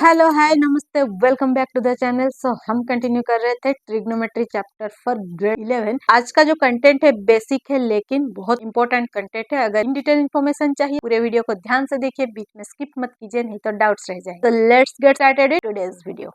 Hello hi नमस्ते, welcome back to the channel. So हम continue कर रहे थे ट्रिग्नोमेट्री चैप्टर फॉर ग्रेड 11। आज का जो कंटेंट है बेसिक है लेकिन बहुत इंपॉर्टेंट कंटेंट है। अगर इन डिटेल इन्फॉर्मेशन चाहिए पूरे वीडियो को ध्यान से देखिए, बीच में स्किप मत कीजिए नहीं तो डाउट्स रह जाएंगे। तो let's get started with today's video.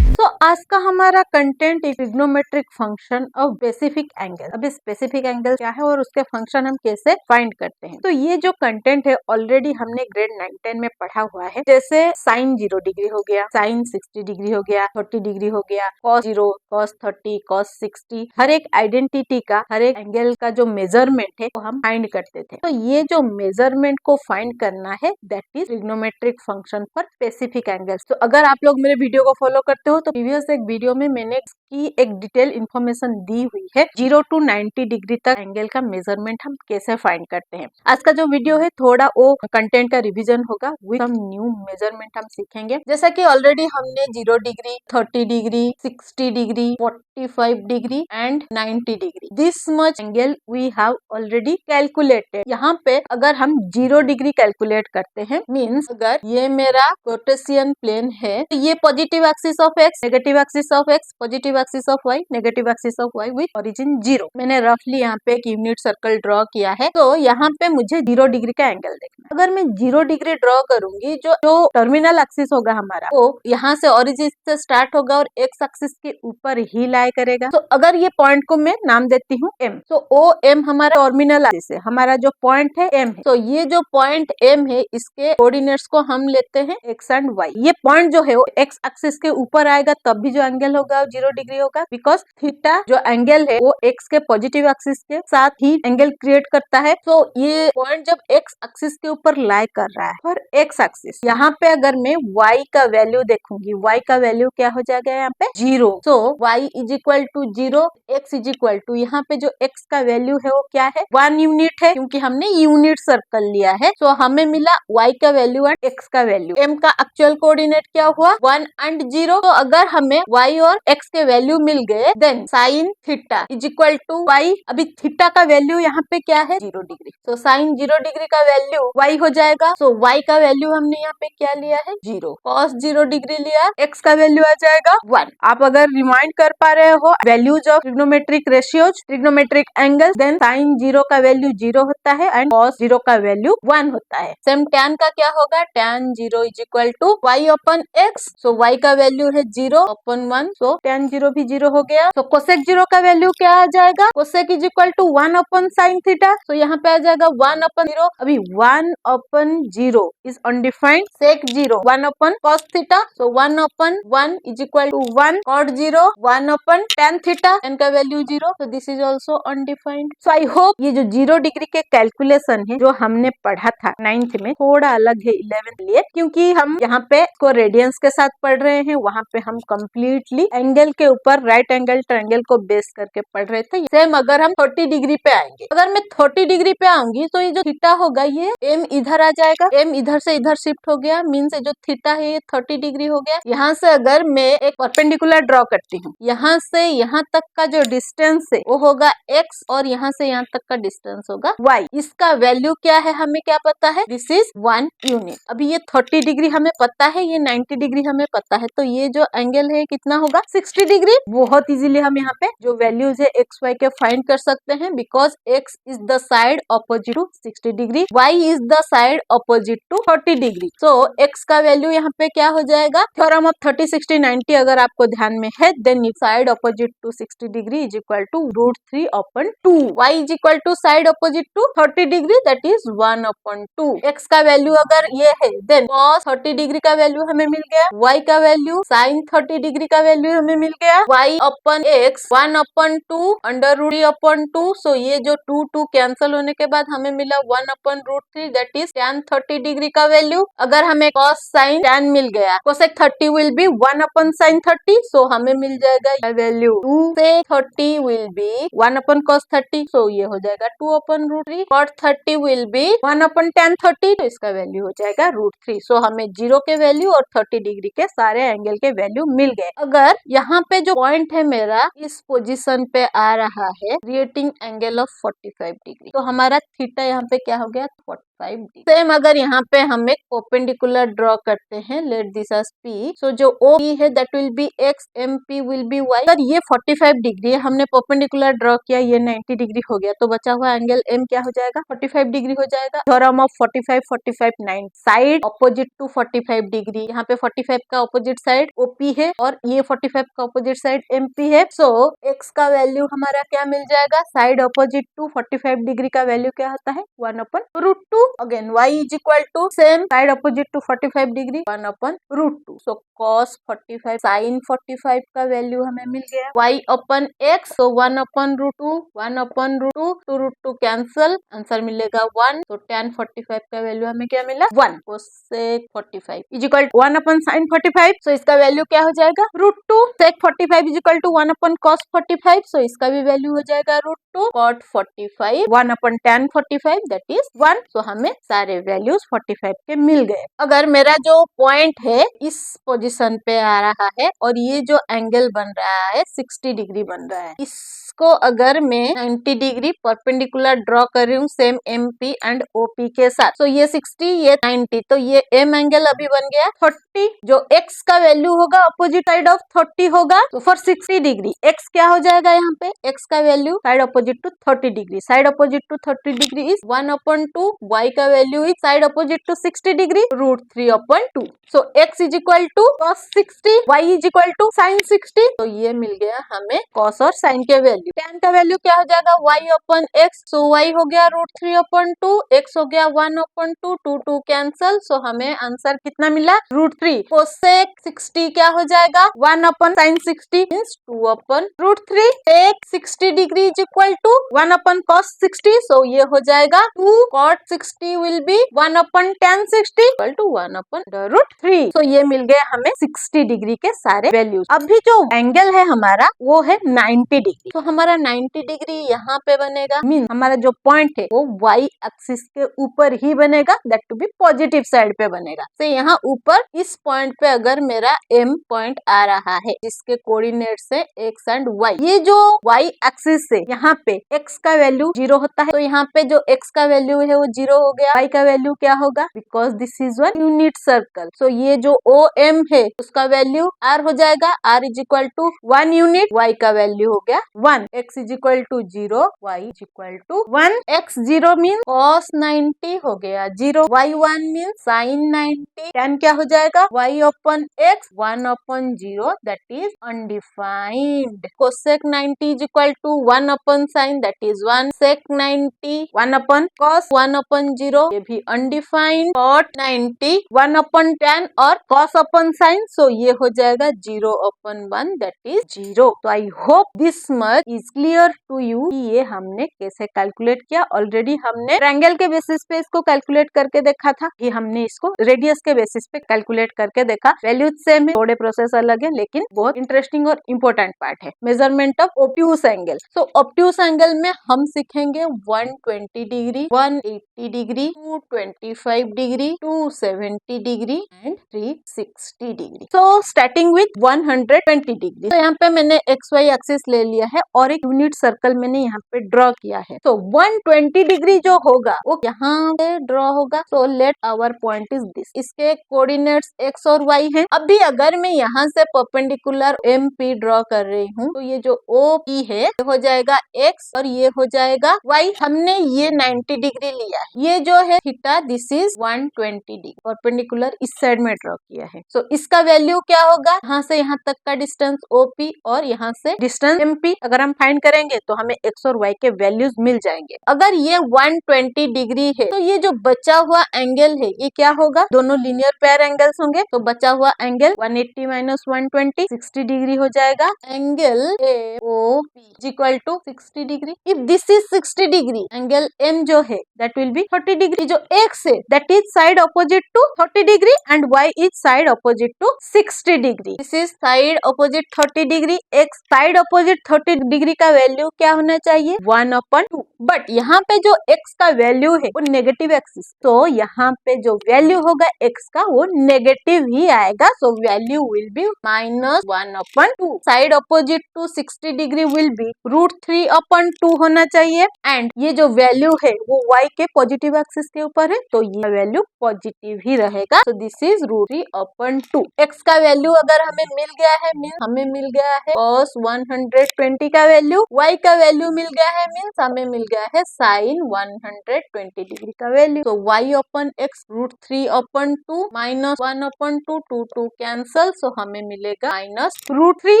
तो आज का हमारा content trigonometric function of specific angle. अब स्पेसिफिक एंगल क्या है और उसके फंक्शन हम कैसे फाइंड करते हैं। तो ये जो कंटेंट है ऑलरेडी हमने ग्रेड 9-10 में पढ़ा हुआ है। जैसे साइन 0 डिग्री हो गया, साइन 60 डिग्री हो गया, 30 डिग्री हो गया, cos 0, cos 30, cos 60, हर एक आइडेंटिटी का, हर एक एंगल का जो मेजरमेंट है वो हम फाइंड करते थे। तो ये जो मेजरमेंट को फाइंड करना है that is trigonometric function for specific angles. तो अगर आप लोग मेरे वीडियो को फॉलो करते हो तो प्रीवियस एक वीडियो में मैंने की एक डिटेल इन्फॉर्मेशन दी हुई है 0 to 90 डिग्री तक एंगल का मेजरमेंट हम कैसे फाइंड करते हैं। आज का जो वीडियो है थोड़ा वो कंटेंट का रिवीजन होगा, विद सम न्यू मेजरमेंट हम सीखेंगे। जैसा कि ऑलरेडी हमने 0 degree, 30 degree, 60 degree, 45 degree and 90 degree, this much angle we have already calculated. यहाँ पे अगर हम 0 डिग्री कैलकुलेट करते हैं, मीन्स अगर ये मेरा कार्टेशियन प्लेन है तो ये positive axis of X, negative axis of X, positive axis of Y, negative axis of Y with origin 0। मैंने रफली यहाँ पे एक यूनिट सर्कल ड्रॉ किया है। तो यहाँ पे मुझे 0 डिग्री का एंगल देखना। अगर मैं 0 डिग्री ड्रॉ करूंगी, जो टर्मिनल एक्सिस होगा हमारा वो यहाँ से ओरिजिन से स्टार्ट होगा और एक्स एक्सिस के ऊपर ही लाई करेगा। तो अगर ये पॉइंट को मैं नाम देती हूँ एम, तो ओ एम हमारा टर्मिनल एक्सिस है, हमारा जो पॉइंट है एम है। तो ये जो पॉइंट एम है इसके कोऑर्डिनेट्स को हम लेते हैं एक्स एंड वाई। ये पॉइंट जो है वो एक्स एक्सिस के ऊपर आएगा तब भी जो एंगल होगा 0 डिग्री होगा, बिकॉज थीटा जो एंगल है वो एक्स के पॉजिटिव एक्सिस के साथ ही एंगल क्रिएट करता है। तो ये पॉइंट जब एक्स एक्सिस के ऊपर लाई कर रहा है और एक्स एक्सिस, यहाँ पे अगर मैं y का वैल्यू देखूंगी, y का वैल्यू क्या हो जाएगा यहाँ पे 0। तो y is equal to 0, x is equal to, यहाँ पे जो x का वैल्यू है वो क्या है 1 यूनिट है, क्योंकि हमने यूनिट सर्कल लिया है। तो हमें मिला y का वैल्यू एंड x का वैल्यू। m का एक्चुअल कोऑर्डिनेट क्या हुआ 1 एंड 0। तो अगर हमें y और x के वैल्यू मिल गए then sine theta is equal to y। अभी थीटा का वैल्यू यहाँ पे क्या है 0 डिग्री, तो साइन 0 डिग्री का वैल्यू y हो जाएगा। तो y का वैल्यू हमने यहाँ पे क्या लिया है 0, cos 0 डिग्री लिया, x का वैल्यू आ जाएगा 1। आप अगर रिमाइंड कर पा रहे हो values of trigonometric ratios, trigonometric angles, then sine 0 का वैल्यू 0 होता है एंड cos 0 का वैल्यू 1 होता है। सेम tan का क्या होगा, tan 0 is equal to y upon x। So y का वैल्यू है 0 अपन 1, सो tan 0 भी 0 हो गया। तो कोसेक 0 का वैल्यू क्या आ जाएगा, cosec is equal to 1 upon sine theta. तो यहाँ पे आ जाएगा 1 अपन 0। अभी 1 upon 0 is undefined, sec 0 1 upon cos theta. So 1 upon 1 is equal to 1 cot 0, 1 upon tan theta, tan का वैल्यू 0। तो this is also undefined. So I hope ये जो 0 degree के कैलकुलेशन है जो हमने पढ़ा था 9th में, थोड़ा अलग है 11th लिए, क्योंकि हम यहाँ पे को रेडियंस के साथ पढ़ रहे हैं, वहाँ पे हम कम्प्लीटली एंगल के ऊपर राइट एंगल ट्रायंगल को बेस करके पढ़ रहे थे। सेम अगर हम 30 डिग्री पे आएंगे, अगर मैं 30 डिग्री पे आऊंगी तो ये जो थीटा होगा ये एम इधर आ जाएगा, एम इधर से इधर शिफ्ट हो गया, मीन्स जो थीटा है ये 30 डिग्री हो गया। यहाँ से अगर मैं एक परपेंडिकुलर ड्रॉ करती हूँ, यहाँ से यहाँ तक का जो डिस्टेंस है वो होगा x और यहाँ से यहाँ तक का डिस्टेंस होगा y। इसका वैल्यू क्या है हमें क्या पता है, दिस इज 1 यूनिट। अभी ये 30 डिग्री हमें पता है, ये 90 डिग्री हमें पता है, तो ये जो एंगल है कितना होगा 60 डिग्री। बहुत इजीली हम यहाँ पे जो वैल्यूज है x y के फाइंड कर सकते हैं, because x is the side opposite to 60 degree, y is the side opposite to 30 degree. So x का वैल्यू यहाँ पे क्या हो जाएगा, थ्योरम ऑफ 30 60 90 अगर आपको ध्यान में है, then side opposite to 60 degree is equal to √3 upon 2, y is equal to side opposite to 30 degree that is 1 upon 2। x का वैल्यू अगर ये है देन cos 30 डिग्री का वैल्यू हमें मिल गया, y का वैल्यू साइन 30 डिग्री का वैल्यू हमें मिल गया, y upon x 1 upon 2 under √3 upon 2। So ये जो 2 कैंसिल होने के बाद हमें मिला 1 अपन √3 दैट इज tan 30 डिग्री का वैल्यू। अगर हमें cos sin tan मिल गया, cosec 30 will be 1 upon sin 30। सो हमें मिल जाएगा वैल्यू 2 से 30 विल बी 1 अपन cos 30। सो ये हो जाएगा 2 अपन √3, cot 30 will be 1 upon tan 30, तो इसका वैल्यू हो जाएगा √3। सो हमें 0 के वैल्यू और 30 डिग्री के सारे एंगल के वैल्यू मिल गए। अगर यहाँ पे जो पॉइंट है मेरा इस पोजीशन पे आ रहा है क्रिएटिंग एंगल ऑफ 45 डिग्री, तो हमारा थीटा यहाँ पे क्या हो गया 45 डिग्री। सेम अगर यहाँ पे हम एक परपेंडिकुलर ड्रॉ करते हैं, लेट दिस एज P, सो जो OP है that will B X, MP will be Y। अगर ये 45 डिग्री है, हमने परपेंडिकुलर ड्रॉ किया, ये 90 डिग्री हो गया, तो बचा हुआ एंगल M क्या हो जाएगा, 45 डिग्री हो जाएगा। Theorem of 45 45 9, side opposite to 45 degree, यहाँ पे 45 का अपोजिट साइड OP है और ये 45 का अपोजिट साइड MP है। सो X का वैल्यू हमारा क्या मिल जाएगा, साइड अपोजिट टू 45 डिग्री का वैल्यू क्या होता है, 1/√2। Again Y is equal to same side opposite to 45 degree, 1/√2। So cos 45 sin 45 का वैल्यू हमें मिल गया Y/X, तो 1/√2, 1/√2 to √2 कैंसल, आंसर मिलेगा 1। तो tan 45 का वैल्यू हमें क्या मिला, 1। cosec 45 is equal to 1/sin 45, so इसका वैल्यू क्या हो जाएगा, √2। sec 45 is equal to 1/cos 45, so इसका भी वैल्यू हो जाएगा √2। cot 45 1/tan 45 that is 1। सो हमें सारे वैल्यूज 45 के मिल गए। अगर मेरा जो पॉइंट है इस पोजीशन पे आ रहा है और ये जो एंगल बन रहा है 60 डिग्री बन रहा है, इसको अगर मैं 90 डिग्री परपेंडिकुलर ड्रॉ कर रही हूँ सेम MP एंड OP के साथ, तो ये 60 ये 90, तो ये M एंगल अभी बन गया 30। जो X का वैल्यू होगा अपोजिट साइड ऑफ 30 होगा, तो फॉर 60 डिग्री X क्या हो जाएगा, यहाँ पे X का value side opposite to 30 degree, side opposite to 30 degree is 1/2, Y का value is side opposite to 60 degree √3/2। So X is equal to cos 60, Y is equal to sin 60। तो ये मिल गया हमें cos और sin के value. tan का value क्या हो जाएगा, Y/X, सो Y हो गया √3/2, X हो गया 1/2, 2 कैंसल, सो हमें आंसर कितना मिला, √3। cosec 60 क्या हो जाएगा, 1/sin 60 means 2/√3। sec 60 degree is equal to 1/cos 60, so ये हो जाएगा 2। cot 60 will be 1/tan 60 equal to 1/√3। तो ये मिल गए हमें 60 डिग्री के सारे वैल्यूज। अभी जो एंगल है हमारा वो है 90 डिग्री, तो हमारा 90 डिग्री यहाँ पे बनेगा, मीन हमारा जो पॉइंट है वो Y एक्सिस के ऊपर ही बनेगा, that to be positive side पे बनेगा। तो यहाँ ऊपर इस पॉइंट पे अगर मेरा M पॉइंट आ रहा है जिसके कोऑर्डिनेट्स है X एंड Y, ये जो Y एक्सिस से यहाँ पे X का वैल्यू 0 होता है, तो यहाँ पे जो X का वैल्यू है वो 0 हो गया, Y का वैल्यू क्या होगा, because this is one unit circle, so ये जो OM है उसका वैल्यू R हो जाएगा, R is equal to 1 unit, Y का वैल्यू हो गया 1, X is equal to 0, Y is equal to 1। X 0 mean cos 90 हो गया 0, Y 1 मीन sin 90, tan क्या हो जाएगा, Y/X 1/0 that is undefined. cosec 90 is equal to 1/sin that is 1, sec 90 1/cos 1/0 ये भी अनडिफाइंड, cot 90 1/tan और cos/sin, सो ये हो जाएगा 0/1 दैट इज 0। तो I hope this much is clear to you कि ये हमने कैसे कैलकुलेट किया। ऑलरेडी हमने ट्रायंगल के बेसिस पे इसको कैलकुलेट करके देखा था, कि हमने इसको रेडियस के बेसिस पे कैलकुलेट करके देखा। वैल्यूज सेम है, थोड़े प्रोसेस अलग है, लेकिन बहुत इंटरेस्टिंग और इम्पोर्टेंट पार्ट है measurement of obtuse angle. So obtuse angle में हम सीखेंगे 120 degree, 180 degree, 225 degree, 270 degree and 360 degree. So starting with 120 degree, तो यहाँ पे मैंने XY एक्सिस ले लिया है और एक यूनिट सर्कल मैंने यहाँ पे ड्रॉ किया है। तो 120 डिग्री जो होगा वो यहाँ पे ड्रॉ होगा। So let our point is this, इसके कोऑर्डिनेट्स X और Y हैं। अभी अगर मैं यहाँ से परपेंडिकुलर MP ड्रॉ कर रही हूँ, तो ये जो OP है ये हो जाएगा X और ये हो जाएगा Y। हमने ये 90 डिग्री लिया है, ये जो है theta this is 120 degree perpendicular इस साइड में ड्रॉ किया है। सो इसका वैल्यू क्या होगा, यहाँ से यहाँ तक का डिस्टेंस OP और यहाँ से डिस्टेंस MP अगर हम फाइंड करेंगे तो हमें X और Y के वैल्यूज मिल जाएंगे। अगर ये 120 डिग्री है तो ये जो बचा हुआ एंगल है ये क्या होगा, दोनों लीनियर पेयर एंगल्स होंगे, तो बचा हुआ एंगल 180 माइनस 120 60 डिग्री हो जाएगा। Angle AOP equal to 60 degree. If this is 60 degree, angle M जो है दैट विल बी 30 डिग्री। जो X है that is side opposite to 30 degree and Y is side opposite to 60 degree. This is side opposite 30 degree, X side opposite 30 degree का value क्या होना चाहिए, 1/2। But यहाँ पे जो x का वैल्यू है वो नेगेटिव एक्सिस, तो यहाँ पे जो वैल्यू होगा x का वो नेगेटिव ही आएगा। So value will be -1/2। Side opposite to 60 degree will be √3/2 होना चाहिए। एंड ये जो वैल्यू है वो y के पॉजिटिव एक्सिस के ऊपर है, तो ये वैल्यू पॉजिटिव ही रहेगा। तो दिस इज √3/2। x का वैल्यू अगर हमें मिल गया है, हमें मिल गया है cos 120 का वैल्यू, y का वैल्यू मिल गया है मीन्स हमें मिल गया है sin 120 डिग्री का वैल्यू। तो y/x √3/2 -1/2, 2 कैंसल, सो हमें मिलेगा -√3।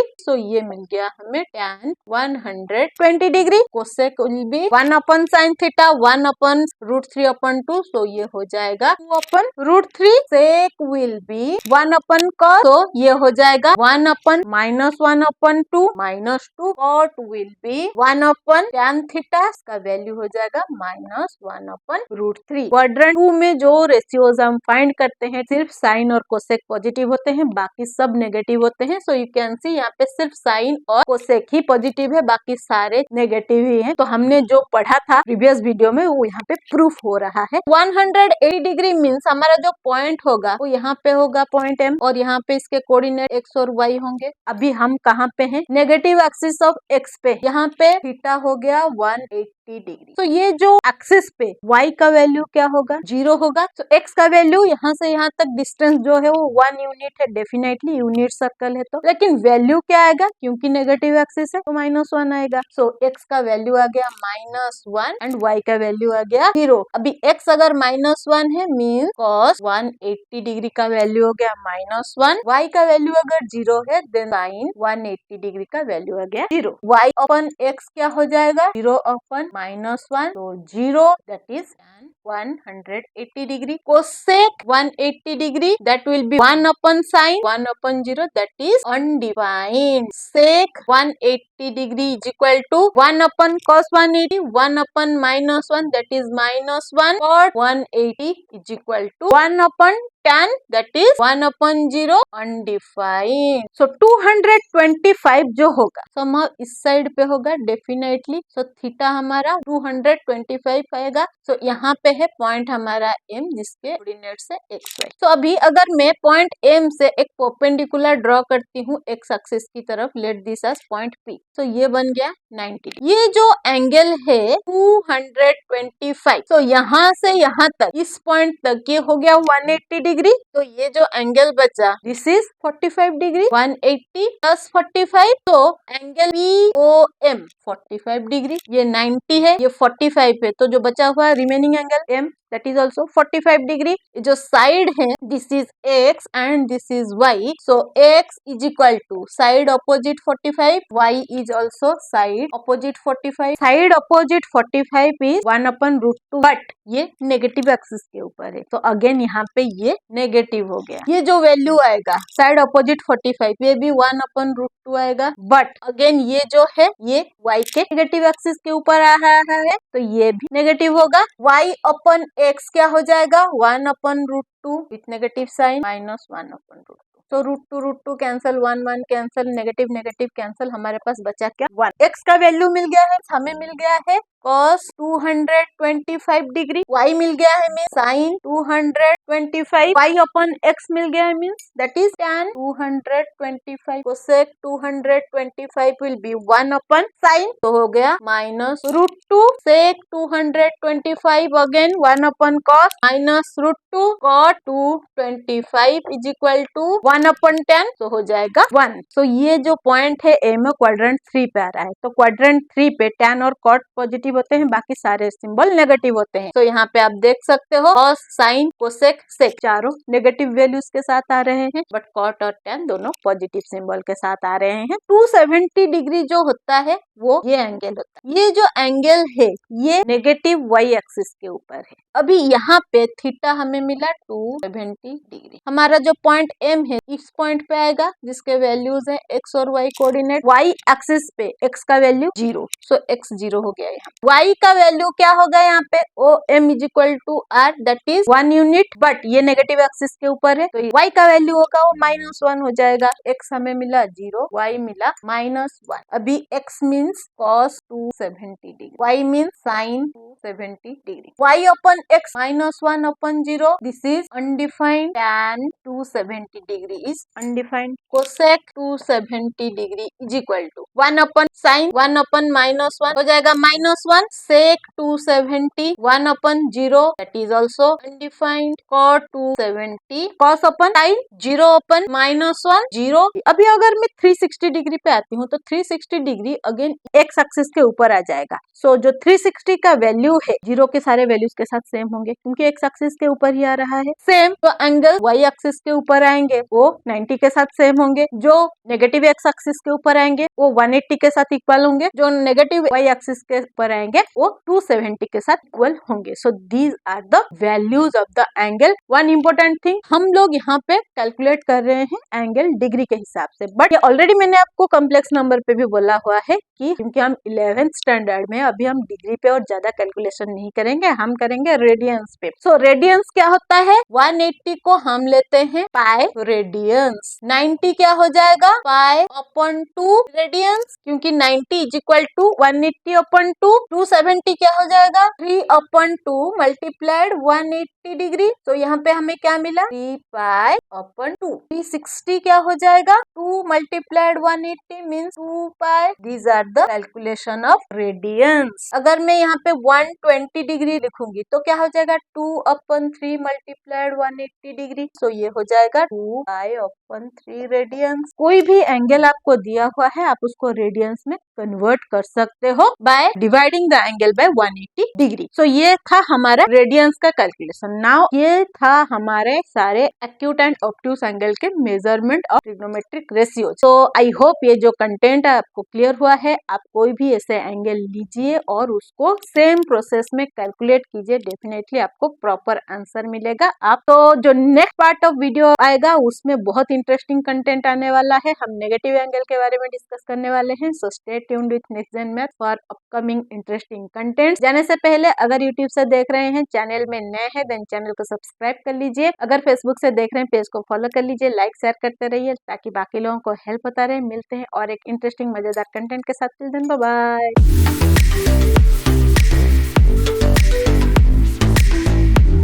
सो ये मिल गया हमें tan 120 degree. Cosec will be 1/sin theta 1/√3/2, सो ये हो जाएगा 2/√3। सेक विल बी 1/cos, तो ये हो जाएगा 1/-1/2 -2। Cot will be 1/tan theta, इसका वैल्यू हो जाएगा -1/√3। क्वाड्रेंट 2 में जो रेशियोज हम फाइंड करते हैं सिर्फ साइन और कोसेक पॉजिटिव होते हैं, बाकी सब नेगेटिव होते हैं। सो यू कैन सी यहाँ पे सिर्फ साइन और कोसेक ही पॉजिटिव है, बाकी सारे नेगेटिव ही हैं। तो हमने जो पढ़ा था प्रीवियस वीडियो में वो यहाँ पे प्रूफ हो रहा है। 180 डिग्री मीन्स हमारा जो पॉइंट होगा वो यहाँ पे होगा पॉइंट M, और यहाँ पे इसके कोऑर्डिनेट x और y होंगे। अभी हम कहाँ पे हैं? नेगेटिव एक्सिस ऑफ x पे। यहाँ पे थीटा हो गया 180 डिग्री। तो ये जो एक्सिस पे y का वैल्यू क्या होगा? 0 होगा। तो x का वैल्यू यहाँ से यहाँ तक डिस्टेंस जो है वो 1 यूनिट है, डेफिनेटली यूनिट सर्कल है तो, लेकिन वैल्यू क्या आएगा? क्योंकि नेगेटिव एक्सिस है तो -1 आएगा। सो x का वैल्यू आ गया -1 एंड y का वैल्यू आ गया 0। अभी x अगर -1 है मीन्स cos 180 डिग्री का वैल्यू हो गया -1, y का वैल्यू अगर 0 है देन sin 180 डिग्री का वैल्यू आ गया 0। y/x क्या हो जाएगा? 0/-1, तो 0 that is tan 180 degree. Cosec 180 degree that will be 1/sin 1/0 that is undefined. Sec 180 degree is equal to 1/cos 180, 1/-1 that is -1, cot 180 is equal to 1/tan that is 1/0 undefined. So 225 जो होगा somehow इस side पे होगा definitely. So theta हमारा 225 आएगा। सो यहाँ पे है पॉइंट हमारा M जिसके कोऑर्डिनेट से XY। तो अभी अगर मैं पॉइंट M से एक परपेंडिकुलर ड्रॉ करती हूँ x एक्सिस की तरफ, let this as point P। तो ये बन गया 90। ये जो एंगल है 225, तो यहाँ से यहाँ तक इस पॉइंट तक ये हो गया 180 डिग्री। तो ये जो एंगल बचा दिस इज 45 डिग्री। 180 प्लस 45, तो एंगल POM 45 डिग्री। ये 90 है, ये 45 है, तो जो बचा हुआ remaining angle M that is also 45 degree. जो साइड है this is x and this is y। So x is equal to side opposite 45, y is also side opposite 45। Side opposite 45 is 1/√2, but ये negative axis के ऊपर है, तो again यहाँ पे ये नेगेटिव हो गया। ये जो वैल्यू आएगा साइड अपोजिट 45 ये भी 1/√2 आएगा, बट अगेन ये जो है ये y के नेगेटिव एक्सिस के ऊपर आ रहा है, तो ये भी नेगेटिव होगा। y/x क्या हो जाएगा? 1/√2 विथ नेगेटिव साइन -1/√2। तो √2 cancel, 1 cancel, negative negative cancel, हमारे पास बचा क्या? 1। x का वैल्यू मिल गया है, हमें मिल गया है cos 225 डिग्री। y मिल गया है हमें sin 225, y/x मिल गया है means that is tan 225। cosec 225 will be 1/sin, तो हो गया -√2। sec 225 again 1/cos -√2, cot 225 is equal to 1/tan, तो हो जाएगा 1। तो ये जो पॉइंट है A में क्वाड्रेंट 3 पे आ रहा है, तो क्वाड्रेंट 3 पे tan और cot पॉजिटिव होते हैं, बाकी सारे सिंबल नेगेटिव होते हैं। तो यहाँ पे आप देख सकते हो cos, sin, cosec, sec चारों नेगेटिव वैल्यूज के साथ आ रहे हैं, बट cot और tan दोनों पॉजिटिव सिंबल के साथ आ रहे हैं। 270 डिग्री जो होता है वो ये एंगल होता है। ये जो एंगल है ये नेगेटिव y एक्सिस के ऊपर है। अभी यहाँ पे थीटा हमें मिला 270 डिग्री। हमारा जो पॉइंट M है इस पॉइंट पे आएगा जिसके वैल्यूज है x और y कोऑर्डिनेट। y एक्सिस पे x का वैल्यू 0, सो x 0 हो गया यहाँ। y का वैल्यू क्या होगा यहाँ पे? OM is equal to R that is 1 unit, but ये नेगेटिव एक्सिस के ऊपर है, तो y का वैल्यू होगा वो -1 हो जाएगा। x हमें मिला 0, y मिला -1। अभी x mean means cos 270 degree. Y means sin 270 degree. Y upon x minus 1 upon 0. This is undefined. Tan 270 degree is undefined. Cosec 270 degree is equal to 1 upon sin 1 upon minus 1 हो जाएगा minus 1. Sec 270 1 upon 0 that is also undefined. Cot 270 cos upon sin 0 upon minus 1 0. अभी अगर मैं 360 degree पे आती हूँ तो 360 degree again x axis के ऊपर आ जाएगा. सो जो 360 का वैल्यू है जीरो के सारे वैल्यूज के साथ सेम होंगे क्योंकि एक्स एक्सिस के ऊपर ही आ रहा है. सेम तो एंगल वाई एक्सिस के ऊपर आएंगे वो 90 के साथ सेम होंगे. जो नेगेटिव एक्स एक्सिस के ऊपर आएंगे वो 180 के साथ इक्वल होंगे. जो नेगेटिव वाई एक्सिस के ऊपर आएंगे वो 270 के साथ इक्वल होंगे. So these are the values of the angle. One important thing हम लोग यहाँ पे कैलकुलेट कर रहे हैं एंगल डिग्री के हिसाब से, बट ऑलरेडी मैंने आपको कॉम्प्लेक्स नंबर पे भी बोला हुआ है कि क्योंकि हम 11th स्टैंडर्ड में अभी हम डिग्री पे और ज्यादा कैलकुलेशन नहीं करेंगे, हम करेंगे रेडियंस पे. सो रेडियंस क्या होता है? 180 को हम लेते हैं पाई रेडियंस. 90 क्या हो जाएगा? पाई अपॉन 2 रेडियंस, क्योंकि 90 इज इक्वल टू 180 अपॉन 2. 270 क्या हो जाएगा? 3 अपॉन 2 मल्टीप्लाइड 180 डिग्री. तो यहाँ पे हमें क्या मिला? 3 पाई अपॉन 2. 360 क्या हो जाएगा? 2 multiplied 180 means 2 pi. These are the calculation of radians. अगर मैं यहाँ पे 120 डिग्री लिखूंगी तो क्या हो जाएगा? 2 अपॉन 3 मल्टीप्लाइड 180 डिग्री. सो ये हो जाएगा 2 पाई अपॉन 3 रेडियंस. कोई भी एंगल आपको दिया हुआ है आप उसको रेडियंस में कन्वर्ट कर सकते हो by dividing the angle by 180 degree. So ये था हमारा रेडियंस का कैलकुलेशन. नाउ ये था हमारे सारे एक्यूट एंड ऑब्ट्यूस एंगल के measurement of trigonometric ratio. So I hope ये जो कंटेंट है आपको क्लियर हुआ है. आप कोई भी ऐसे एंगल लीजिए और उसको सेम प्रोसेस में कैलकुलेट कीजिए, डेफिनेटली आपको प्रॉपर आंसर मिलेगा. आप तो जो नेक्स्ट पार्ट ऑफ वीडियो आएगा उसमें बहुत इंटरेस्टिंग कंटेंट आने वाला है. हम नेगेटिव एंगल के बारे में डिस्कस करने वाले हैं. So stay tuned with next math for upcoming interesting content. जाने से पहले अगर यूट्यूब से देख रहे हैं, चैनल में नए हैं, देन चैनल को सब्सक्राइब कर लीजिए. अगर फेसबुक से देख रहे हैं, पेज को फॉलो कर लीजिए, लाइक शेयर करते रहिए ताकि बाकी लोगों को हेल्प होता रहे. मिलते हैं और एक इंटरेस्टिंग मजेदार कंटेंट के साथ. Till then bye bye.